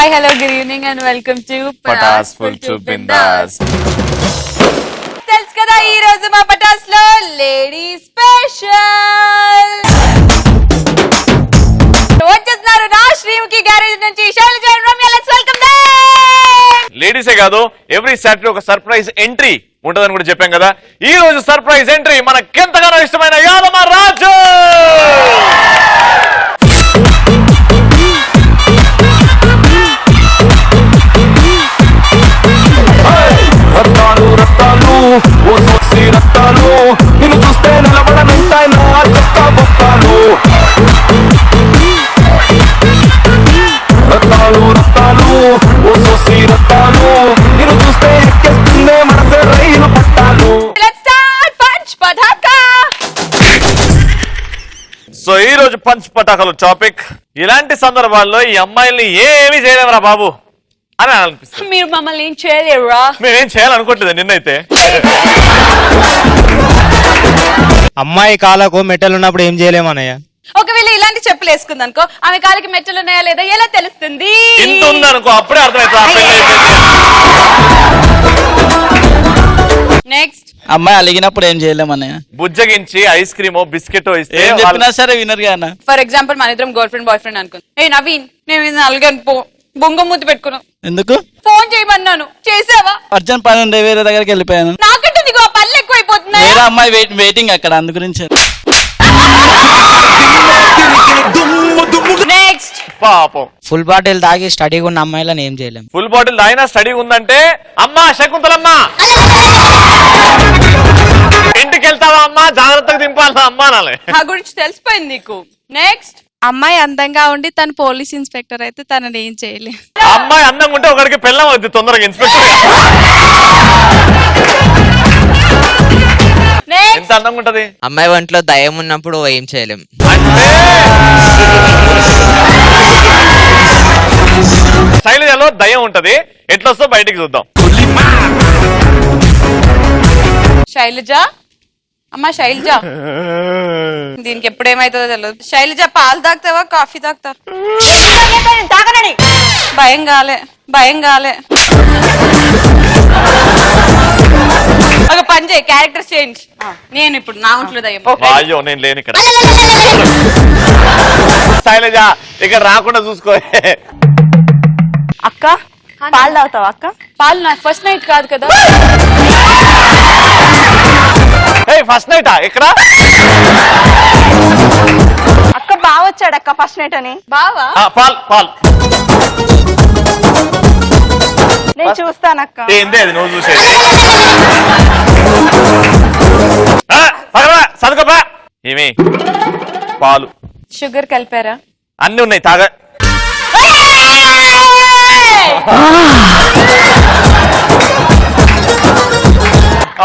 Hi, hello, good evening and welcome to Patas Full to Bindas. తెలుసు కదా ఈ రోజు మా పటాస్ లో లేడీ స్పెషల్ వచ్చేస్తున్నారు నా శ్రీముఖి గ్యారేజ్ నుంచి Shailaja and Ramya. Let's welcome them. లేడీసే కాదు ఎవ్రీ సాటర్డే ఒక సర్ప్రైజ్ ఎంట్రీ ఉంటదని కూడా చెప్పాం కదా. ఈ రోజు సర్ప్రైజ్ ఎంట్రీ మనకెంతగానో ఇష్టమైన యాదమ రాజు. రత్తాలు రత్తాలు ఓ సోసి రత్తాలు నిన్ను చూస్తే నిలబడనంటాయి నా చెత్త బొత్తాలు. రత్తాలు రత్తాలు ఓ సోసి రత్తాలు నిన్ను చూస్తే ఎక్కేస్తుందే మనసే రైలు పట్టాలు. Let's start punch Pataka. So ఈ రోజు పంచ్ పటాకుల టాపిక్, ఇలాంటి సందర్భాల్లో ఈ అమ్మాయిల్ని ఏమీ చేయలేమరా బాబు అని అనిపిస్తుంది. మీరు మమ్మల్ని ఏం చేయలేరా? మేమేం చేయాలనుకోవట్లేదు నిన్నైతే. అమ్మాయి కాలకు మెట్టలు ఉన్నప్పుడు ఏం చేయలేమన్నయ్య. ఒకవేళ ఇలాంటి చెప్పులు వేసుకుంది అనుకో, ఆమె కాలికి మెట్టలు ఉన్నాయా లేదా ఎలా తెలుస్తుంది? ఇంత ఉందనుకో అప్పుడే అర్థమవుతుంది. నెక్స్ట్, అమ్మాయి అలిగినప్పుడు ఏం చేయలేమన్నయ్య. బుజ్జగించి ఐస్ క్రీమో బిస్కెట్ ఇస్తే ఏం చెప్పినా సరే వినరు అన్న. ఫర్ ఎగ్జాంపుల్ మన ఇద్దరం గర్ల్ ఫ్రెండ్ బాయ్ ఫ్రెండ్ అనుకుంది. ఏ నవీన్, నేను అలగను పో, బొంగ మూతి పెట్టుకున్నావు, ఎందుకు ఫోన్ చేయమన్నాను చేసావా? అర్జెంట్ పని ఉండే వేరే దగ్గరికి వెళ్ళిపోయాను. నాకంటే నీకు ఆ పనులు ఎక్కువైపోతున్నాయి. వేరే అమ్మాయి వెయిటింగ్ అక్కడ, అందు గురించి. నెక్స్ట్, పాపం ఫుల్ బాటిల్ తాగి స్టడీగా ఉన్న అమ్మాయిలను ఏం చేయలేం. ఫుల్ బాటిల్ తాగినా స్టడీ ఉందంటే అమ్మా శకుంతలమ్మా ఇంటికి వెళ్తావా అమ్మా, జాగ్రత్తగా దింపాలా అమ్మా నాలే. ఆ గురించి తెలిసిపోయింది నీకు. నెక్స్ట్, అమ్మాయి అందంగా ఉండి తను పోలీస్ ఇన్స్పెక్టర్ అయితే తనని ఏం చేయలేదు. అమ్మాయి అందంగా ఉంటే ఒకరికి పెళ్ళం అవుద్ది తొందరగా ఇన్స్పెక్టర్. ఎంత అందంగా ఉంటది అమ్మాయి ఒంట్లో దయ్యం ఉన్నప్పుడు ఏం చేయలేం. అంటే శైలజలో దయ్యం ఉంటది, ఎట్లొస్తో బయటికి చూద్దాం. శైలజ, అమ్మా శైలజ, దీనికి ఎప్పుడేమైతుందో తెలియదు. శైలజ, పాలు తాగుతావా కాఫీ తాగుతావా? భయం కాలే, భయం కాలే. ఒక పని చేయి, క్యారెక్టర్ చేంజ్. నేను ఇప్పుడు నా ఒంట్లో దయ్యం. అయ్యో నేను లేని ఇక్కడ. శైలజ ఇక్కడ రాకుండా చూసుకో. అక్క పాలు తాగుతావా అక్క? పాలు నా ఫస్ట్ నైట్ కాదు కదా. ఫస్ట్ నైటా ఇక్కడ? అక్క బాగా వచ్చాడు అక్క ఫస్ట్ నైట్ అని. బావా? పాల్ పాల్ నేను చూస్తానక్క. ఏంది అది నువ్వు చూసేది? చదువుకోపా. ఏమి పాలు షుగర్ కలిపారా? అన్ని ఉన్నాయి తాగా.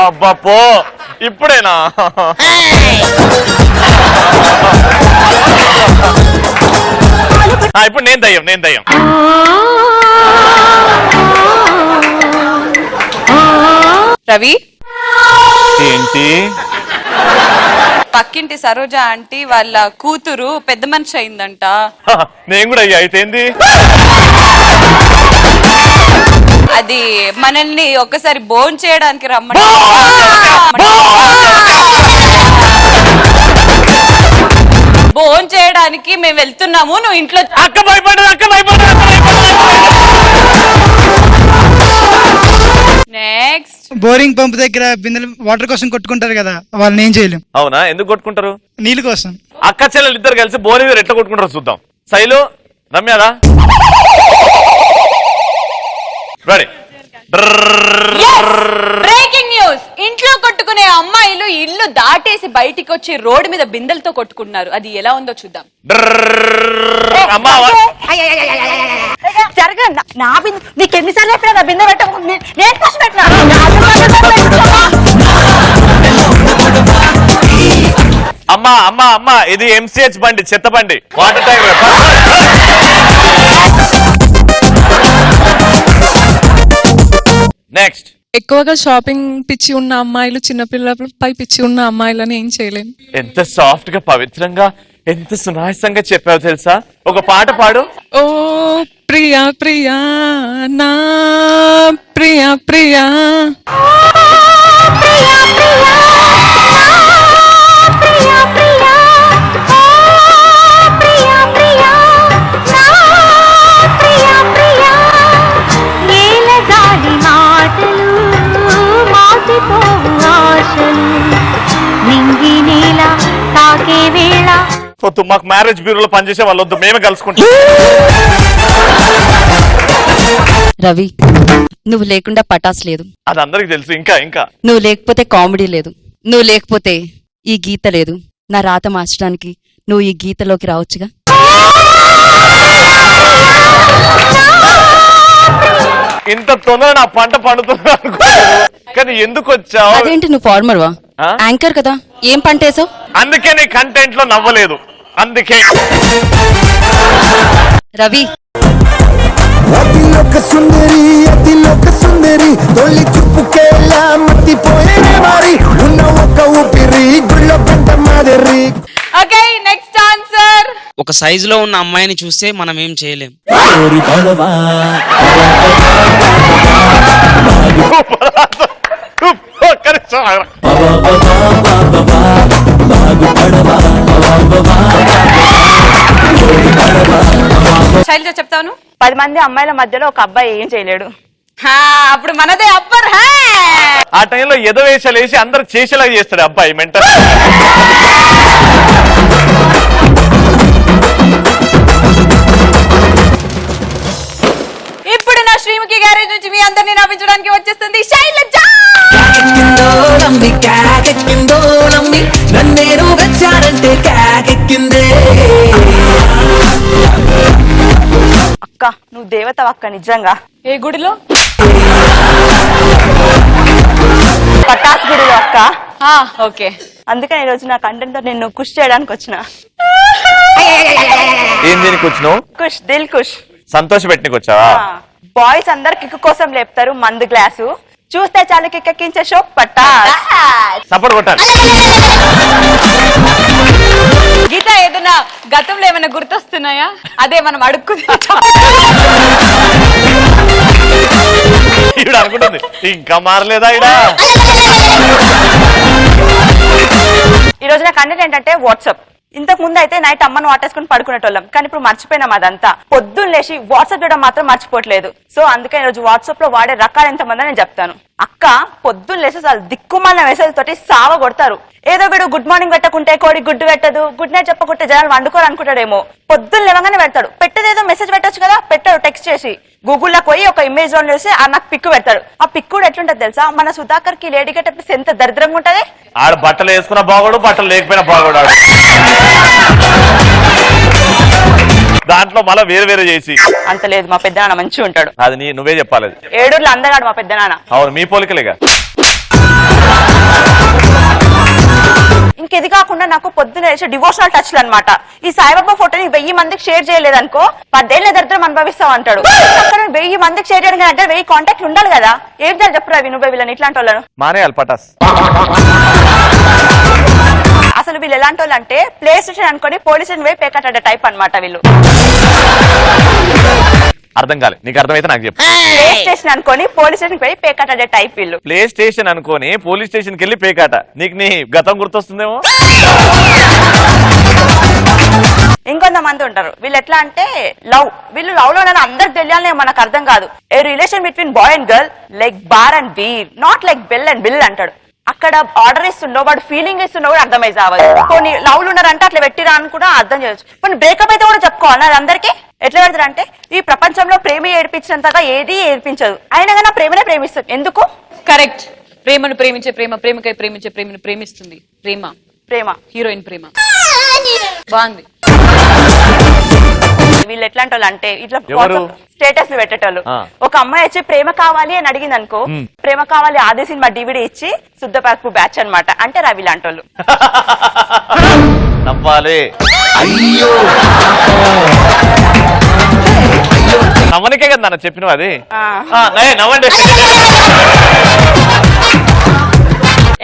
అబ్బా పో, ఇప్పుడేనా? ఇప్పుడు నేను దయ్యం, నేను దయ్యం. రవి, ఏంటి? పక్కింటి సరోజ ఆంటీ వాళ్ళ కూతురు పెద్ద మనిషి అయిందంట. నేను కూడా అయ్యా. అయితే ఏంది? అది మనల్ని ఒక్కసారి భోజనం చేయడానికి రమ్మని. భోజనం చేయడానికి మేము వెళ్తున్నాము, నువ్వు ఇంట్లో. అక్క భయపడదు, అక్క భయపడదు. నెక్స్ట్, బోరింగ్ పంప్ దగ్గర బిందెలు వాటర్ కోసం కొట్టుకుంటారు కదా, వాళ్ళని ఏం చేయలేం. అవునా, ఎందుకు కొట్టుకుంటారు? నీళ్ళ కోసం. అక్క చెల్లెలు ఇద్దరు కలిసి బోని మీద ఎట్లా కొట్టుకుంటారో చూద్దాం. శైలు, రమ్యదా? రెడీ? Breaking news. ఇంట్లో కొట్టుకునే అమ్మాయిలు ఇల్లు దాటేసి బయటికి వచ్చి రోడ్డు మీద బిందెలతో కొట్టుకుంటున్నారు. అది ఎలా ఉందో చూద్దాం. అమ్మా జరగండి నా బిందె. నీకు ఎన్నిసార్లు చెప్పినా బిందె పెట్ట, నేను ఫస్ట్ పెట్టినా. అమ్మా అమ్మా అమ్మా, ఇది ఎంసీహెచ్ బండి, చెత్త బండి, వాటర్ ట్యాంక్. నెక్స్ట్, ఎక్కువగా షాపింగ్ పిచ్చి ఉన్న అమ్మాయిలు, చిన్నపిల్లలపై పిచ్చి ఉన్న అమ్మాయిలని ఏం చేయలేం. ఎంత సాఫ్ట్ గా పవిత్రంగా ఎంత సునాయాసంగా చెప్పావు తెలుసా. ఒక పాట పాడు. ఓ ప్రియా ప్రియా నా ప్రియా ప్రియా వద్దు, మాకు మ్యారేజ్ బ్యూరోలో పనిచేసే వాళ్ళు వద్దు, మేమే కలుసుకుంటాం. రవి, నువ్వు లేకుండా పటాస్ లేదు, అది అందరికి తెలుసు. ఇంకా ఇంకా నువ్వు లేకపోతే కామెడీ లేదు, నువ్వు లేకపోతే ఈ గీత లేదు. నా రాత మార్చడానికి నువ్వు ఈ గీతలోకి రావచ్చుగా. ఇంత తొందర నా పంట పండుతుంది అనుకోలేదు, కానీ ఎందుకు వచ్చావు? అదేంటి, నువ్వు ఫార్మర్ వా? ఆ? యాంకర్ కదా, ఏం పంటేసావు? అందుకే నీ కంటెంట్ లో నవ్వలేదు, అందుకే. రవి, అతిలోక సుందరి అతిలోక సుందరి తొలి చూపుకేలా మత్తిపోయేనే వారి ఉన్న ఒక్క ఊపిరి గుళ్ళో పెంట మాదిరి. Okay, next answer. ఒక సైజు లో ఉన్న అమ్మాయిని చూస్తే మనం ఏం చేయలేం. శైలజ చెప్తాను. 10 మంది అమ్మాయిల మధ్యలో ఒక అబ్బాయి ఏం చేయలేడు. అప్పుడు మనదే అప్పర్. ఆ టైంలో ఎదవేషాలు వేసి అందరు చేసేలాగా చేస్తాడు అబ్బాయి మెంటల్. ఇప్పుడు నా శ్రీముఖి గ్యారేజ్ నుంచి మీ అందరినీ నవ్వించడానికి వచ్చేస్తుంది శైలజ. నన్నేను వచ్చాడంటే కాకెక్కిందే. అక్క, నువ్వు దేవత అక్క, నిజంగా. ఏ గుడిలో? పటాస్ గుడిలో అక్క. ఓకే, అందుకని ఈ రోజు నా కంటెంట్ తో నిన్ను ఖుష్ చేయడానికి వచ్చిన. ఏం దేనికి వచ్చినావు? ఖుష్, దిల్ ఖుష్. సంతోష పెట్టినకి వచ్చావా? బాయ్స్ అందరు కిక్ కోసం లేపుతారు మందు గ్లాసు, చూస్తే చాలు కిక్కెక్కించే షో పటాస్. సపోర్ట్ కొట్టాలి. గీత, ఏదైనా గతంలో ఏమైనా గుర్తొస్తున్నాయా? అదే మనం అడుక్కుంది. ఈవిడ అనుకుంటుంది ఇంకా మారలేదా ఈడ. ఈ రోజు నా కంటెంట్ ఏంటంటే వాట్సాప్. ఇంతకు ముందు అయితే నైట్ అమ్మను వాటేసుకుని పడుకునేటోళ్ళం, కానీ ఇప్పుడు మర్చిపోయినాం అదంతా. పొద్దున్న లేచి వాట్సాప్ చూడడం మాత్రం మర్చిపోవట్లేదు. సో అందుకే ఈ రోజు వాట్సాప్ లో వాడే రకాలు ఎంతమంది నేను చెప్తాను. అక్క, పొద్దున్న లేచి అసలు దిక్కుమాలిన మెసేజ్ తోటి సావ కొడతారు. ఏదో వీడు గుడ్ మార్నింగ్ పెట్టకుంటే కోడి గుడ్డు పెట్టదు, గుడ్ నైట్ చెప్పకుంటే జనాలు వండుకోరు అనుకుంటాడేమో. పొద్దున్న లేవగానే పెడతాడు. పెట్టేదేదో మెసేజ్ పెట్టొచ్చు కదా, పెట్టాడు. టెక్స్ట్ చేసి గూగుల్లోకి పోయి ఒక ఇమేజ్ లో చేసి నాకు పిక్ పెడతాడు. ఆ పిక్ కూడా ఎట్లుంటది తెలుసా? మన సుధాకర్ కి లేడీ గెటప్ ఎంత దరిద్రంగా ఉంటది. ఆడ బట్టలు వేసుకున్న బాగోడు, బట్టలు లేకపోయినా బాగోడు. ఆడు దాంట్లో మళ్ళీ వేరు వేరు చేసి. అంత లేదు, మా పెద్దనాన్న మంచిగా ఉంటాడు. అది నువ్వే చెప్పాలి. ఏడూర్లో అందగాడు మా పెద్దనాన్న. అవును, మీ పోలికలేగా. ఇంకెది కాకుండా నాకు పొద్దున్న వేసే డివోషనల్ టచ్లు అనమాట. ఈ సాయిబాబా ఫోటోని 1000 మందికి షేర్ చేయలేదనుకో 10 ఏళ్ళ దరిద్రం అనుభవిస్తావు అంటాడు. అక్కడ 1000 మందికి షేర్ చేయడానికి అంటే 1000 కాంటాక్ట్లు ఉండాలి కదా. ఏం చేయాలి చెప్పరా నువ్వే వీళ్ళని ఇట్లాంటి వాళ్ళను? మానేయాలి పటాస్. అసలు వీళ్ళు ఎలాంటి వాళ్ళు అంటే ప్లే స్టేషన్ అనుకొని పోలీస్ స్టేషన్ పోయి పేకట్టే టైప్ అనమాట వీళ్ళు. అర్థం కాలే, నీకు అర్థమైతే నాకు చెప్పు. ప్లే స్టేషన్ అనుకొని పోలీస్ స్టేషన్ పోయి పేకట్టే టైప్ వీళ్ళు. ప్లే స్టేషన్ అనుకొని పోలీస్ స్టేషన్కి వెళ్ళి పేకాట. నీకు నీ గతం గుర్తొస్తుందేమో. ఇంకొంతమంది ఉంటారు వీళ్ళు ఎట్లా అంటే వీళ్ళు లవ్ లో అందరికి తెలియాలని మనకు అర్థం కాదు. A relation between boy and girl like bar and beer, not like bell and bill అంటాడు. అక్కడ ఆర్డర్ ఇస్తుండో వాడు ఫీలింగ్ ఇస్తుండో కూడా అర్థమై కావాలి. కొన్ని లవ్లు ఉన్నారంటే అట్లా పెట్టిరా అని కూడా అర్థం చేయొచ్చు. కొన్ని బ్రేకప్ అయితే కూడా చెప్పుకోవాలి. అది అందరికీ ఎట్లా పెడతారు అంటే ఈ ప్రపంచంలో ప్రేమ ఏడిపించినంతగా ఏది ఏడిపించదు, అయినా కానీ ప్రేమనే ప్రేమిస్తుంది. ఎందుకు? కరెక్ట్. ప్రేమను ప్రేమించే ప్రేమ, ప్రేమకై ప్రేమించే ప్రేమను ప్రేమిస్తుంది. ప్రేమ హీరోయిన్ ప్రేమ. బాగుంది. వీళ్ళు ఎట్లాంటి వాళ్ళు అంటే ఇట్లా స్టేటస్ పెట్టేటోళ్ళు. ఒక అమ్మాయి వచ్చి ప్రేమ కావాలి అని అడిగింది అనుకో, ప్రేమ కావాలి ఆది సినిమా DVD ఇచ్చి శుద్ధపరపు బ్యాచ్ అనమాట. అంటే రవి లాంటి వాళ్ళు. నవ్వాలి. నవ్వనికే కదా నాన్న చెప్పిన అది. నవ్వండి.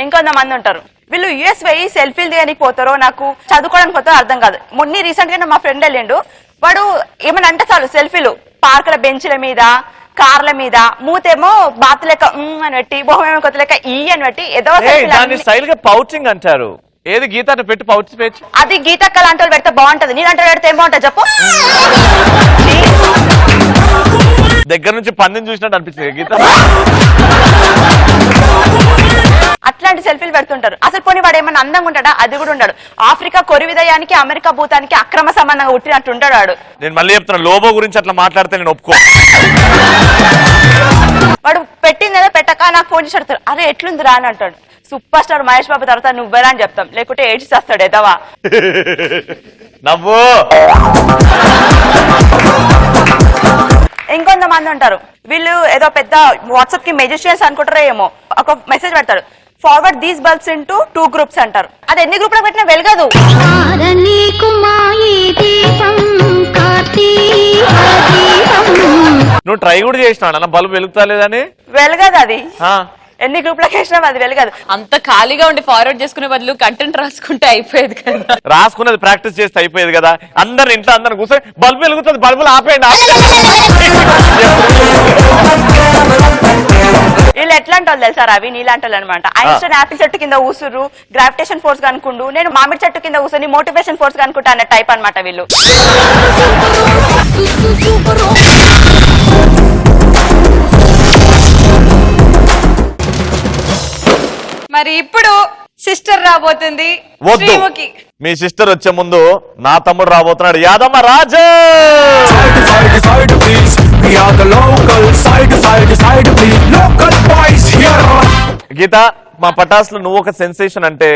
ఇంకొంతమంది ఉంటారు వీళ్ళు US పోయి సెల్ఫీలు దిగడానికి పోతారో నాకు చదువుకోవడానికి పోతారో అర్థం కాదు. మొన్న రీసెంట్ గా మా ఫ్రెండ్ వెళ్ళిండు. వాడు ఏమని అంటే చాలు సెల్ఫీలు పార్కుల బెంచ్ల మీద, కార్ల మీద, మూతేమో బాతు లెక్క అని పెట్టి, మొహమేమో కొత్త లెక్క ఈ అని పెట్టి ఏదో దాన్ని స్టైల్ గా పౌచింగ్ అంటారు. ఏది గీత అంటే పెట్టి పౌచ్ పేచ్చు. అది గీతక్క లాంటి వాళ్ళు పెడితే బాగుంటది, నీలాంటి పెడితే ఏం బాగుంటది చెప్పు. దగ్గర నుంచి పందిని చూసినట్టు అనిపిస్తుంది గీత. అట్లాంటి సెల్ఫీలు పెడుతుంటారు. అసలు పోనీ వాడు ఏమన్నా అందంగా ఉంటాడా? అది కూడా ఉంటాడు. ఆఫ్రికా కొరివిదయానికి అమెరికా భూతానికి అక్రమ సంబంధంగా పుట్టినట్టు ఉంటాడు వాడు. నేను మళ్ళీ చెప్తున్నా, లోబో గురించి అట్లా మాట్లాడితే నేను ఒప్పుకో. వాడు పెట్టిందేదో పెట్టక నాకు ఫోన్ చేసి అడుగుతాడు, అరే ఎట్లుంది రా అని అంటాడు. సూపర్ స్టార్ మహేష్ బాబు తర్వాత నువ్వేరా అని చెప్తాం, లేకుంటే ఏడ్చి చేస్తాడు ఎదవా. నవ్వు. ఇంకొంతమంది ఉంటారు, వీళ్ళు ఏదో పెద్ద వాట్సాప్ కి మెజిషియన్స్ అనుకుంటారో ఏమో, ఒక మెసేజ్ పెడతాడు, forward these bulbs into 2 groups అంటారు. అది ఎన్ని గ్రూప్ పెట్టినా వెలగదు. నువ్వు ట్రై కూడా చేసినా బల్బు వెలుగుతా లేదని? వెలగదు అది. ఎన్ని గ్రూప్లకు వేసినా అది వెలగదు. అంత ఖాళీగా ఉండి ఫార్వర్డ్ చేసుకునే బదులు కంటెంట్ రాసుకుంటే అయిపోయేది కదా. రాసుకున్నది ప్రాక్టీస్ చేస్తే అయిపోయేది కదా. అందరు ఇంట్లో అందరు కూర్చొని బల్బు వెలుగుతుంది, బల్బులు ఆపేయండి. వీళ్ళు ఎట్లాంటి వాళ్ళు తెలుసా రవి? నీలాంటి వాళ్ళు అనమాట. ఐన్స్టైన్ యాపిల్ చెట్టు కింద ఊసురు, గ్రావిటేషన్ ఫోర్స్ కనుకుండు, నేను మామిడి చెట్టు కింద ఊసుని మోటివేషన్ ఫోర్స్ కనుకుంటా అనే టైప్ అనమాట వీళ్ళు. మరి ఇప్పుడు సిస్టర్ రాబోతుంది వద్దు, శ్రీముఖి. మీ సిస్టర్ వచ్చే ముందు నా తమ్ముడు రాబోతున్నాడు, యాదమ్మ రాజు. గీత, మా పటాస్ లో నువ్వు ఒక సెన్సేషన్ అంటే,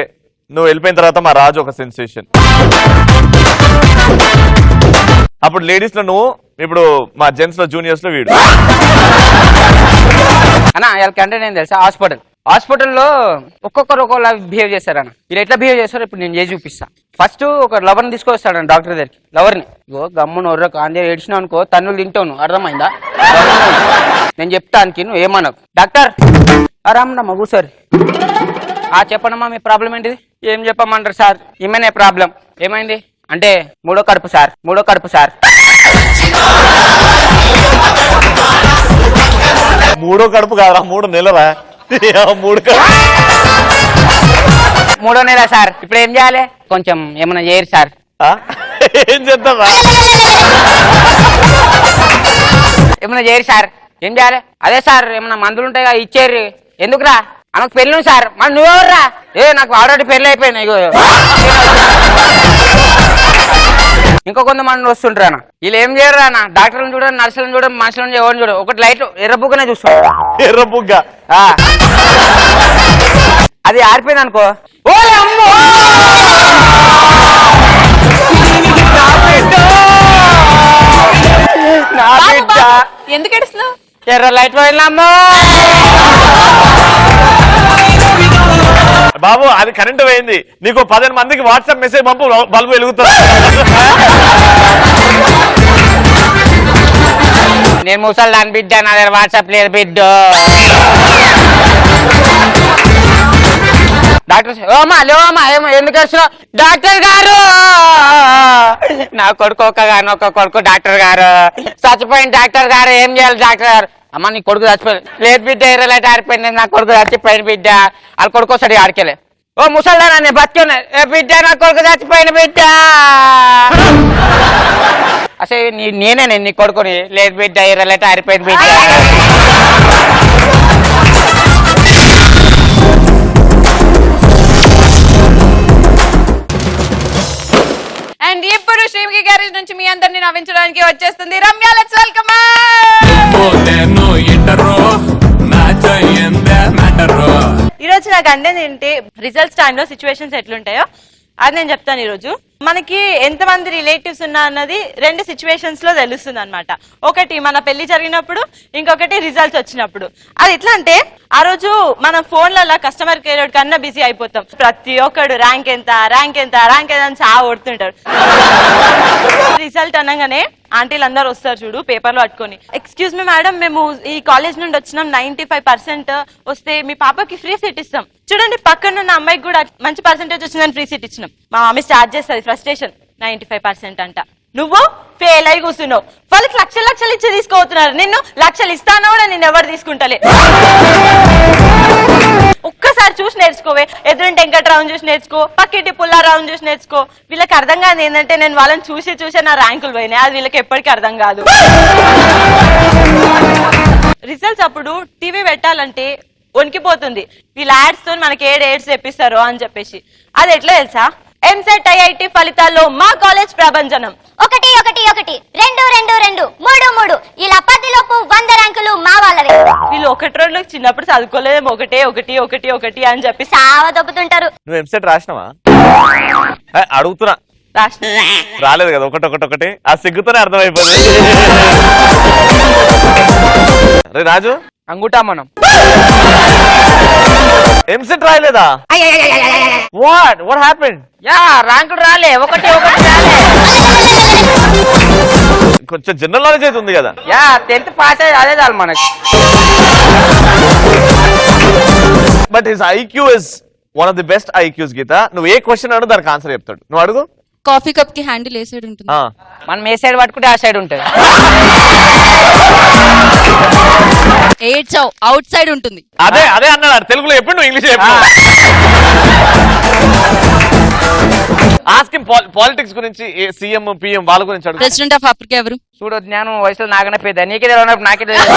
నువ్వు వెళ్ళిపోయిన తర్వాత మా రాజు ఒక సెన్సేషన్. అప్పుడు లేడీస్ లో నువ్వు, ఇప్పుడు మా జెంట్స్ లో జూనియర్స్ లో వీడు. అన్న వాళ్ళ కంటెంట్ ఏం తెలుసా? హాస్పిటల్లో ఒక్కొక్కరు ఒక్కొక్కలా బిహేవ్ చేస్తారన్న. వీళ్ళు ఎట్లా బిహేవ్ చేస్తారో ఇప్పుడు నేను చేసి చూపిస్తా. ఫస్ట్ ఒక లవర్ని తీసుకొస్తాడన్న డాక్టర్ దగ్గరికి. లవర్ని గమ్మును ఒర్ర కాందే ఏడ్చినావు అనుకో, తన్నులు తింటావు, అర్థమైందా? నేను చెప్తానికి నువ్వు ఏమన్నావు. డాక్టర్ రామ్మా కూర్చోరు. చెప్పండమ్మా మీ ప్రాబ్లం ఏంటిది? ఏం చెప్పమంటారు సార్, ఈమెనే ప్రాబ్లం. ఏమైంది అంటే మూడో కడుపు సార్. 3 కడుపు కాదురా, 3 నెలరా. 3వ నెల సార్. ఇప్పుడు ఏం చేయాలి? కొంచెం ఏమన్నా చేయరు సార్. ఏం చేద్దామా? ఏమన్నా చేయరు సార్. ఏం చేయాలి? అదే సార్ ఏమన్నా మందులు ఉంటాయి కదా ఇచ్చేరు. ఎందుకురా? ఆమెకు పెళ్ళి సార్. మరి నువ్వెవర్రా? నాకు ఆల్రెడీ పెళ్ళి అయిపోయినాయి. ఇంకో కొంతమంది వస్తుంటారా, వీళ్ళు ఏం చేయరు అన్న. డాక్టర్లను చూడండి, నర్సులను చూడండి, మనుషులను ఎవరిని చూడండి, ఒకటి లైట్ ఎర్రబుగ్గనే చూస్తాడు. ఎర్రబుగ్గ అది ఆరిపోయింది అనుకో, ఓ అమ్మో నా బిడ్డ ఎందుకు ఏడుస్తున్నావు? ఎర్ర లైట్ పోయిందమ్మో. బాబు అది కరెంట్ పోయింది, నీకు 15 మందికి వాట్సాప్ మెసేజ్ పంపు, బల్బు వెలుగుతుంది. నేను ముసలి దాని బిడ్డ, నా దగ్గర వాట్సాప్ లేదు బిడ్డ. డాక్టర్ ఓమా లేవమ్మా, ఏమో ఎందుకు వస్తున్నావు? డాక్టర్ గారు నా కొడుకు ఒక కొడుకు డాక్టర్ గారు చచ్చిపోయింది. డాక్టర్ గారు ఏం చేయాలి డాక్టర్ గారు? అమ్మ నీ కొడుకు చచ్చిపోయింది. లేదు బిడ్డ, ఎర్రలైట్ ఆరిపోయింది, నా కొడుకు చచ్చిపోయింది బిడ్డ. వాళ్ళ కొడుకు వస్తాడు ఆడికెళ్ళి. ఓ ముసల్దానా నేను బతికినా బిడ్డ, నా కొడుకు చచ్చిపోయిన బిడ్డ. అసలు నేనే నీ కొడుకుని. లేదు బిడ్డ, ఎర్రలైట్ ఆరిపోయింది బిడ్డ. అండ్ ఇప్పుడు శ్రీముఖి గ్యారేజ్ నుంచి మీ అందరిని నవ్వించడానికి వచ్చేస్తుంది రమ్య. Let's welcome. ఈ రోజు నాకు అందేది ఏంటి, రిజల్ట్స్ టైంలో సిచ్యువేషన్స్ ఎట్లుంటాయో అది నేను చెప్తాను. ఈ రోజు మనకి ఎంతమంది రిలేటివ్స్ ఉన్నా అన్నది 2 సిచ్యువేషన్స్ లో తెలుస్తుంది అనమాట. ఒకటి మన పెళ్లి జరిగినప్పుడు, ఇంకొకటి రిజల్ట్స్ వచ్చినప్పుడు. అది ఎట్లా అంటే, ఆ రోజు మన ఫోన్లలో కస్టమర్ కేర్ కన్నా బిజీ అయిపోతాం. ప్రతి ఒక్కడు ర్యాంక్ ఎంత అని చాలా కొడుతుంటాడు. రిజల్ట్ అనగానే ఆంటీలు అందరు వస్తారు చూడు, పేపర్లో పట్టుకొని, ఎక్స్క్యూజ్ మీ మేడం, మేము ఈ కాలేజ్ నుండి వచ్చినాం, 95% వస్తే మీ పాపకి ఫ్రీ సీట్ ఇస్తాం. చూడండి పక్కన ఉన్న అమ్మాయికి కూడా మంచి పర్సెంటేజ్ వచ్చిందని ఫ్రీ సీట్ ఇచ్చినాం. మా మమ్మీ స్టార్ట్ చేస్తుంది ఫ్రస్ట్రేషన్, 95% అంట. నువ్వు ఫెయిల్ అయి కూర్చున్నావు. వాళ్ళకి లక్షలు లక్షలు ఇచ్చి తీసుకోతున్నారు, నిన్ను లక్షలు ఇస్తానా కూడా నిన్ను ఎవరు తీసుకుంటలే. ఒక్కసారి చూసి నేర్చుకోవే, ఎదురుంటే వెంకట్రావుని చూసి నేర్చుకో, పక్కింటి పుల్లారావుని చూసి నేర్చుకో. వీళ్ళకి అర్థం కాదు ఏంటంటే నేను వాళ్ళని చూసే నా ర్యాంకులు పోయినాయి, అది వీళ్ళకి ఎప్పటికీ అర్థం కాదు. రిజల్ట్స్ అప్పుడు టీవీ పెట్టాలంటే వణికిపోతుంది, వీళ్ళ యాడ్స్ తో మనకి ఏడ్స్ తెప్పిస్తారో అని చెప్పేసి. అది ఎట్లా తెలుసా, ఎంసెట్ ఐఐటి ఫలితాల్లో మా కాలేజ్ ప్రభంజనం 1 1 1 2 2 2 3 3 ఇలా 10లోపు 100 ర్యాంకులు మా వాళ్ళవే. వీళ్ళు 1 2 చిన్నప్పుడు చదువుకోలేదేమో, 1 1 1 1 అని చెప్పి సావ దొబ్బుతుంటారు. నువ్వు ఎంసెట్ రాసినావా? అడుగుతున్నా. రాష్ట్ర రాలేదు కదా, ఒకటి ఆ సిగ్గుతోనే అర్థమైపోయింది. రే రాజు, అంగుటా మనం ఎంసెట్ రాయలేదా? What happened? యా ర్యాంకులు రాలే, 1 1 రాలే. కొంచెం జనరల్ నాలెడ్జ్ అయితే ఉంది కదా. యా 10th పాస్ అయ్యి అదే చాలు మనకి. But his IQ is one of the best IQs. Geetha, నువ్వు ఏ క్వశ్చన్ అడుగు దానికి ఆన్సర్ చెప్తాడు. నువ్వు అడుగు. కాఫీ కప్ కి హ్యాండిల్ ఏ సైడ్ ఉంటుంది? మనం ఏ సైడ్ పట్టుకుంటే ఆ సైడ్ ఉంటుంది. ఏడ్చావు, అవుట్ సైడ్ ఉంటుంది. అదే అన్నాడు తెలుగులో. ఎప్పుడు నువ్వు ఇంగ్లీష్ చెప్పు. ఆస్కిమ్ పాలిటిక్స్ గురించి, సీఎం పిఎం వాళ్ళ గురించి అడుగు. ప్రెసిడెంట్ ఆఫ్ ఆఫ్రికా ఎవరు? చూడు, జ్ఞానం వయసులో నాకనే పెద్ద, నీకే తెలియనప్పుడు నాకే తెలియదు.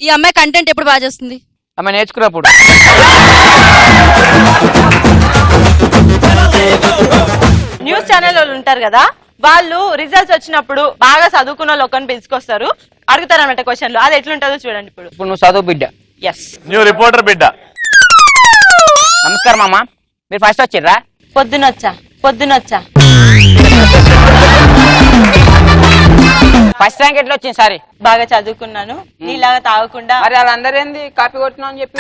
ఈ అమ్మాయి కంటెంట్ ఎప్పుడు బాగా చేస్తుంది? ఆమె నేర్చుకున్నప్పుడు. న్యూస్ ఛానల్ వాళ్ళు ఉంటారు కదా, వాళ్ళు రిజల్ట్స్ వచ్చినప్పుడు బాగా చదువుకున్న వాళ్ళు ఒకరిని పిలుచుకొస్తారు, అడుగుతారు అన్నమాట క్వశ్చన్లు. అది ఎట్లుంటుందో చూడండి ఇప్పుడు. ఇప్పుడు నువ్వు చదువు బిడ్డ. ఎస్, న్యూ రిపోర్టర్ బిడ్డ. నమస్కారం అమ్మా, మీరు ఫస్ట్ వచ్చిర్రా? పొద్దునొచ్చా. ఫస్ట్ ర్యాంక్ ఎట్లా వచ్చింది? సారీ, బాగా చదువుకున్నాను, నీలాగా తాగకుండా. మరి వాళ్ళందరూ ఏంది కాపీ కొట్టినా అని చెప్పి.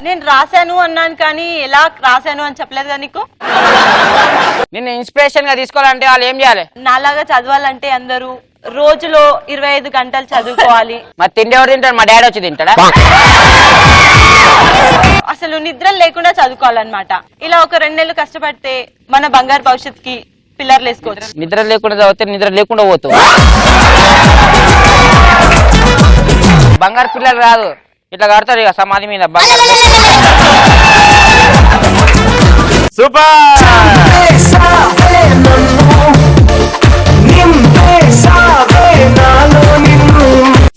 నేను రాశాను అన్నాను కానీ ఎలా రాశాను అని చెప్పలేదు కదా నీకు. నిన్ను ఇన్స్పిరేషన్ గా తీసుకోవాలంటే వాళ్ళు ఏం చేయాలి? నాలాగా చదవాలంటే అందరూ రోజులో 25 గంటలు చదువుకోవాలి. మరి తిండి ఎవరు తింటాడు? మా డాడీ వచ్చి తింటాడా? అసలు నిద్ర లేకుండా చదువుకోవాలన్నమాట. ఇలా ఒక 2 నెలలు కష్టపడితే మన బంగారు భవిష్యత్ కి పిల్లర్లు వేసుకోవచ్చు. నిద్ర లేకుండా చదివితే నిద్ర లేకుండా పోతావు. బంగారు పిల్లలు రాదు, ఇట్లా కడతారు ఇక సమాధి మీద బంగారు. సూపర్.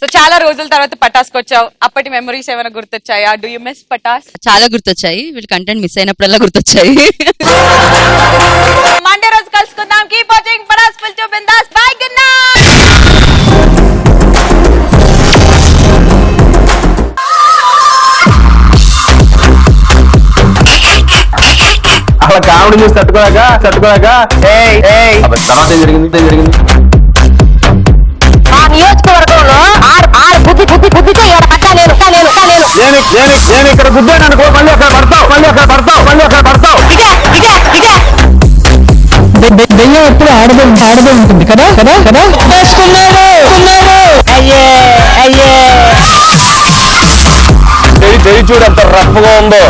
సో చాలా రోజుల తర్వాత పటాస్కి వచ్చావు, అప్పటి మెమరీస్ ఏమైనా గుర్తొచ్చాయా? Do you miss Patas? చాలా గుర్తొచ్చాయి, వీళ్ళు కంటెంట్ మిస్ అయినప్పుడల్లా గుర్తొచ్చాయి. మండే రోజు కలుసుకుందాం. Keep watching Patas full to Bindaas. Bye, good night. అలా కామెడీ చూసి తట్టుకోలేక తర్వాత జరిగింది. ఆ నియోజకవర్గంలో ఆరు బుద్ధితో ఇక్కడ పట్టా నేను నేను ఇక్కడ గుద్దాను అనుకో, మళ్ళీ అక్కడ పడతావు. దెయ్యం ఎప్పుడు ఆడదే ఉంటుంది కదా. అయ్యే చెయ్యి చూడు ఎంత రఫ్గా ఉందో.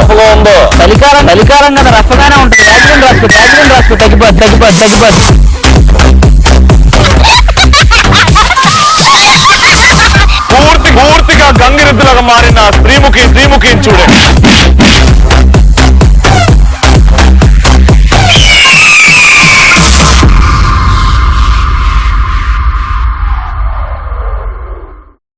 చలికాలం కదా, రఫ్గానే ఉంటుంది. వ్యాక్సిన్ రాసుకో తగ్గిపోద్ది. పూర్తిగా గంగిరెద్దులాగా మారిన శ్రీముఖి చూడండి.